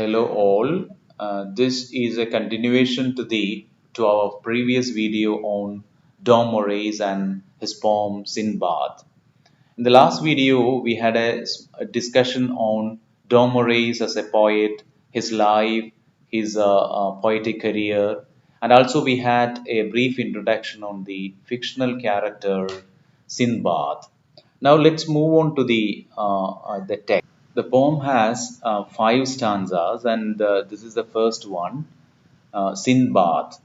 Hello all. This is a continuation to our previous video on Dom Moraes and his poem Sinbad. In the last video, we had a discussion on Dom Moraes as a poet, his life, his poetic career, and also we had a brief introduction on the fictional character Sinbad. Now let's move on to the text. The poem has five stanzas, and this is the first one. Sinbad.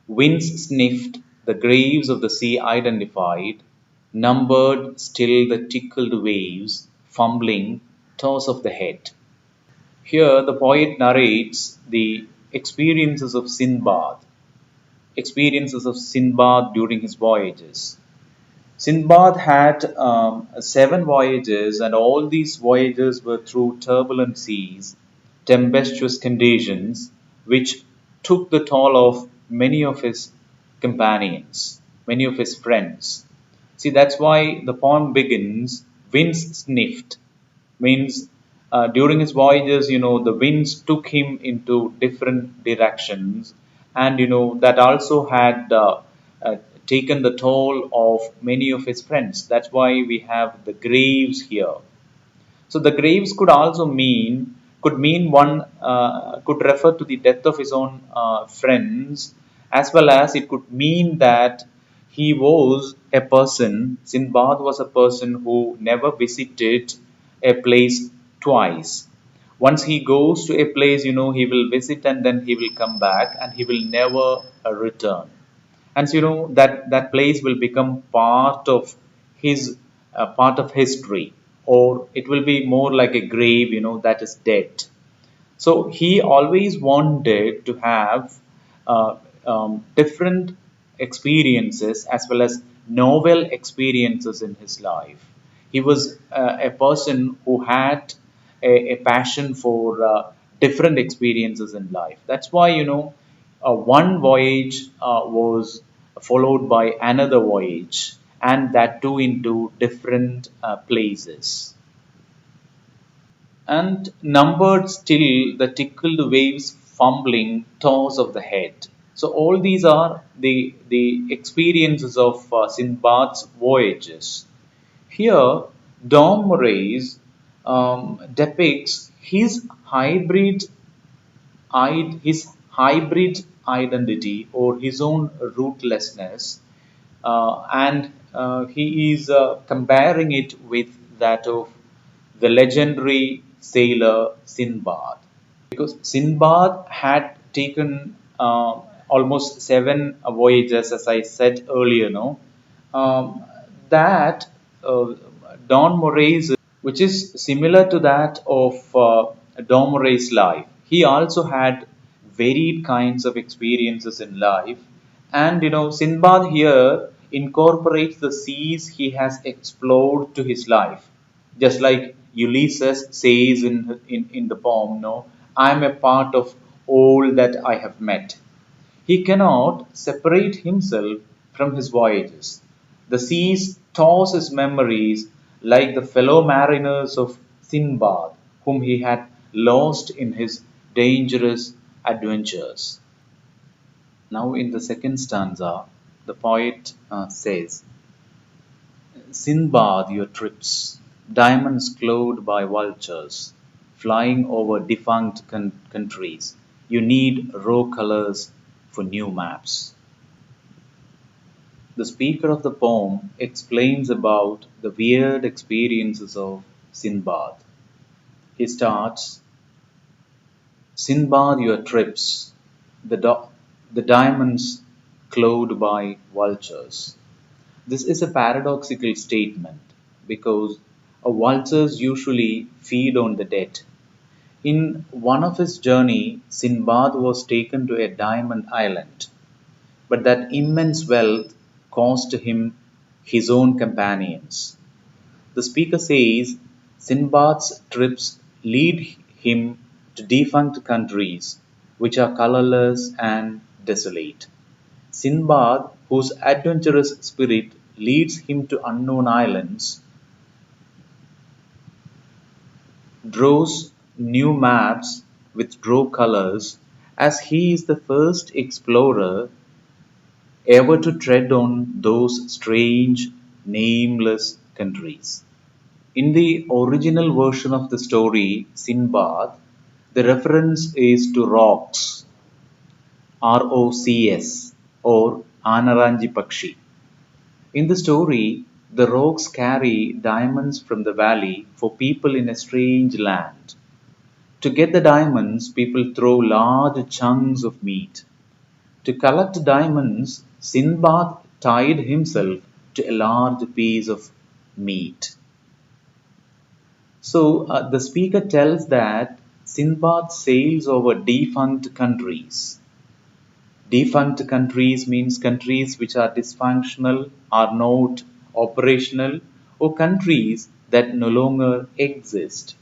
Winds sniffed, the graves of the sea identified, numbered still the tickled waves, fumbling, toss of the head. Here, the poet narrates the experiences of Sinbad during his voyages. Sinbad had seven voyages, and all these voyages were through turbulent seas, tempestuous conditions, which took the toll of many of his companions, many of his friends. See, that's why the poem begins winds sniffed, means during his voyages, the winds took him into different directions, and that also had uh, taken the toll of many of his friends. That's why we have the graves here. So the graves could mean one could refer to the death of his own friends, as well as it could mean that he was a person. Sinbad was a person who never visited a place twice. Once he goes to a place, he will visit and then he will come back and he will never return. And so, that place will become his part of history, or it will be more like a grave, that is dead. So he always wanted to have different experiences as well as novel experiences in his life. He was a person who had a passion for different experiences in life. That's why, one voyage was followed by another voyage, and that too into different places. And numbered still the tickled waves fumbling toss of the head. So all these are the experiences of Sinbad's voyages. Here, Dom Moraes depicts his hybrid identity or his own rootlessness, and he is comparing it with that of the legendary sailor Sinbad. Because Sinbad had taken almost seven voyages, as I said earlier, no, that Don Moraes, which is similar to that of Don Moraes' life. He also had varied kinds of experiences in life, and Sinbad here incorporates the seas he has explored to his life, just like Ulysses says in the poem, no, I am a part of all that I have met. He cannot separate himself from his voyages. The seas toss his memories like the fellow mariners of Sinbad, whom he had lost in his dangerous adventures. Now, in the second stanza, the poet says, Sinbad, your trips, diamonds clawed by vultures, flying over defunct countries. You need raw colors for new maps. The speaker of the poem explains about the weird experiences of Sinbad. He starts, Sinbad, your trips, the diamonds clawed by vultures. This is a paradoxical statement because vultures usually feed on the dead. In one of his journey, Sinbad was taken to a diamond island, but that immense wealth cost him his own companions. The speaker says Sinbad's trips lead him to defunct countries which are colorless and desolate. Sinbad, whose adventurous spirit leads him to unknown islands, draws new maps with draw colors, as he is the first explorer ever to tread on those strange, nameless countries. In the original version of the story, Sinbad, the reference is to rocks, ROCS, or Anaranji Pakshi. In the story, the rocks carry diamonds from the valley for people in a strange land. To get the diamonds, people throw large chunks of meat. To collect diamonds, Sinbad tied himself to a large piece of meat. So the speaker tells that Sinbad sails over defunct countries. Defunct countries means countries which are dysfunctional, are not operational, or countries that no longer exist.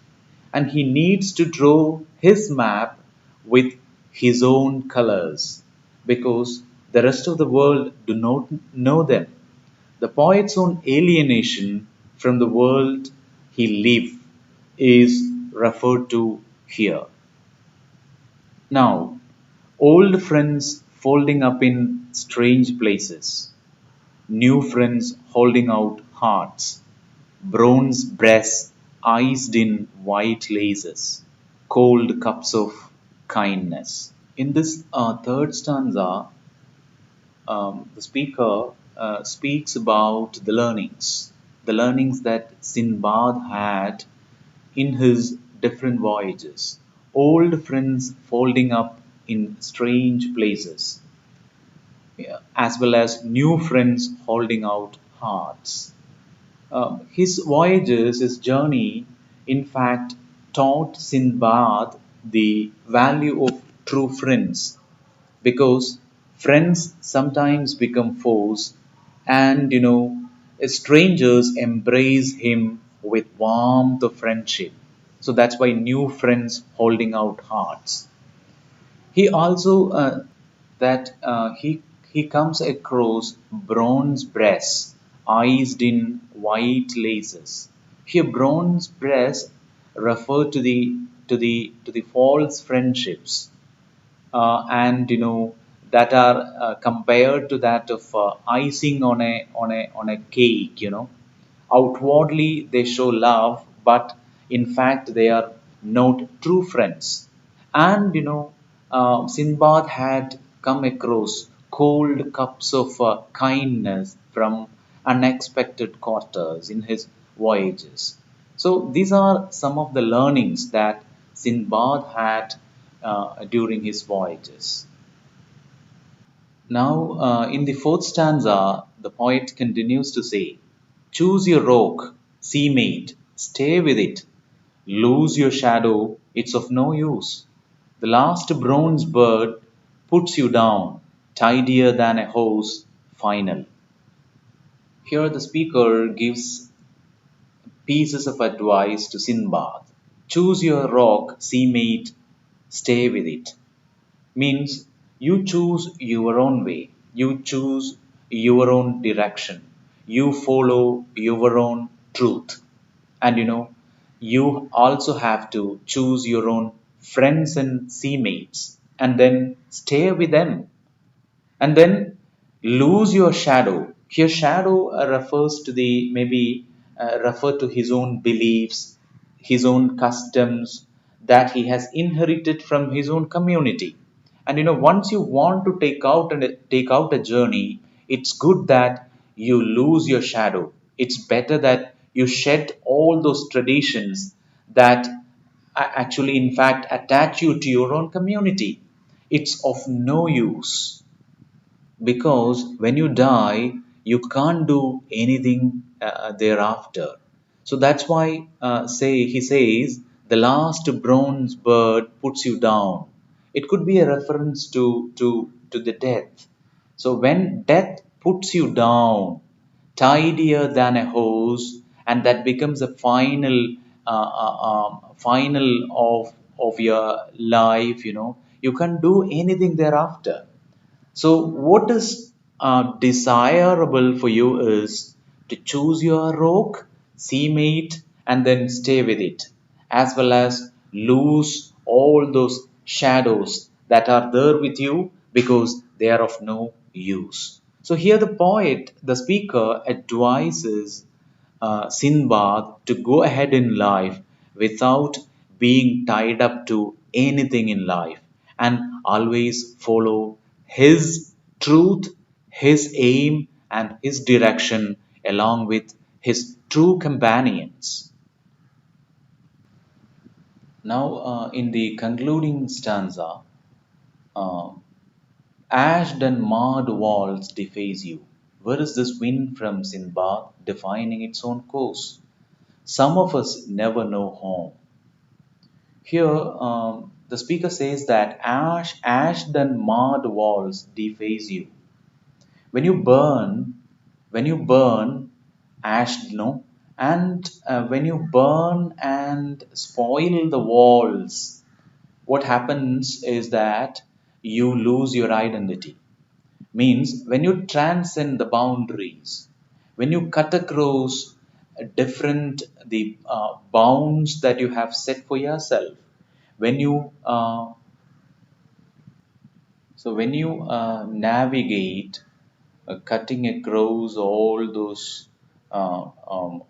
And he needs to draw his map with his own colors because the rest of the world do not know them. The poet's own alienation from the world he lived is referred to here. Now, old friends folding up in strange places, new friends holding out hearts, bronze breasts iced in white laces, cold cups of kindness. In this third stanza, the speaker speaks about the learnings that Sinbad had in his different voyages. Old friends folding up in strange places, yeah, as well as new friends holding out hearts. His voyages, his journey, in fact, taught Sinbad the value of true friends because friends sometimes become foes, and strangers embrace him with warmth of friendship. So that's why new friends holding out hearts. He also that he comes across bronze breasts iced in white laces. Here, bronze breasts refer to the false friendships, and that are compared to that of icing on a cake. Outwardly they show love, but in fact they are not true friends. And Sinbad had come across cold cups of kindness from unexpected quarters in his voyages. So these are some of the learnings that Sinbad had during his voyages. Now, in the fourth stanza, the poet continues to say, choose your rock, sea mate, stay with it. Lose your shadow, it's of no use. The last bronze bird puts you down, tidier than a hose, final. Here the speaker gives pieces of advice to Sinbad. Choose your rock, sea mate, stay with it. Means you choose your own way, you choose your own direction, you follow your own truth. And you also have to choose your own friends and seamates and then stay with them, and then lose your shadow. Here, shadow refers to the maybe refer to his own beliefs, his own customs that he has inherited from his own community. And once you want to take out a journey, it's good that you lose your shadow. It's better that you shed all those traditions that actually, in fact, attach you to your own community. It's of no use because when you die you can't do anything thereafter. So that's why say he says the last bronze bird puts you down. It could be a reference to the death. So when death puts you down, tidier than a hose, and that becomes a final of your life, you can't do anything thereafter. So, what is desirable for you is to choose your rock, seamate, and then stay with it, as well as lose all those shadows that are there with you because they are of no use. So here the poet, the speaker, advises Sinbad to go ahead in life without being tied up to anything in life and always follow his truth, his aim, and his direction along with his true companions. Now, in the concluding stanza, uh, ashed and marred walls deface you. Where is this wind from Sinbad defining its own course? Some of us never know home. Here, the speaker says that ashed and marred walls deface you. When you burn, when you burn, ash, no, and when you burn and spoil the walls, what happens is that you lose your identity. Means when you transcend the boundaries, when you cut across different the bounds that you have set for yourself, when you when you navigate cutting across all those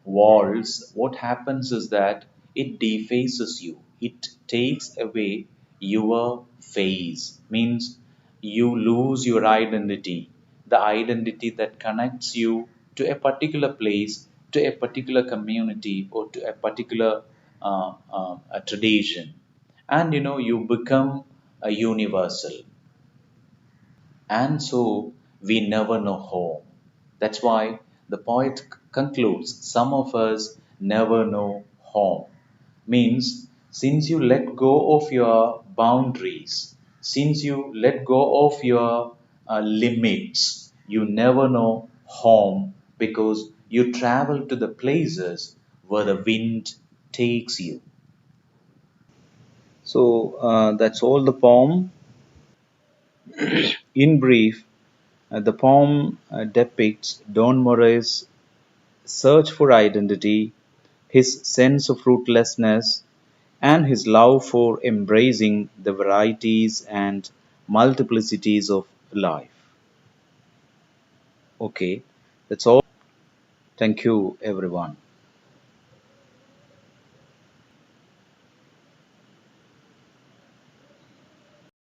walls, what happens is that it defaces you. It takes away your face. Means you lose your identity, the identity that connects you to a particular place, to a particular community, or to a particular a tradition. And you become a universal, and so we never know home. That's why the poet concludes, some of us never know home. Means, since you let go of your boundaries, since you let go of your limits, you never know home because you travel to the places where the wind takes you. So that's all the poem. In brief, the poem depicts Don Moraes' search for identity, his sense of rootlessness, and his love for embracing the varieties and multiplicities of life. Okay, that's all. Thank you, everyone.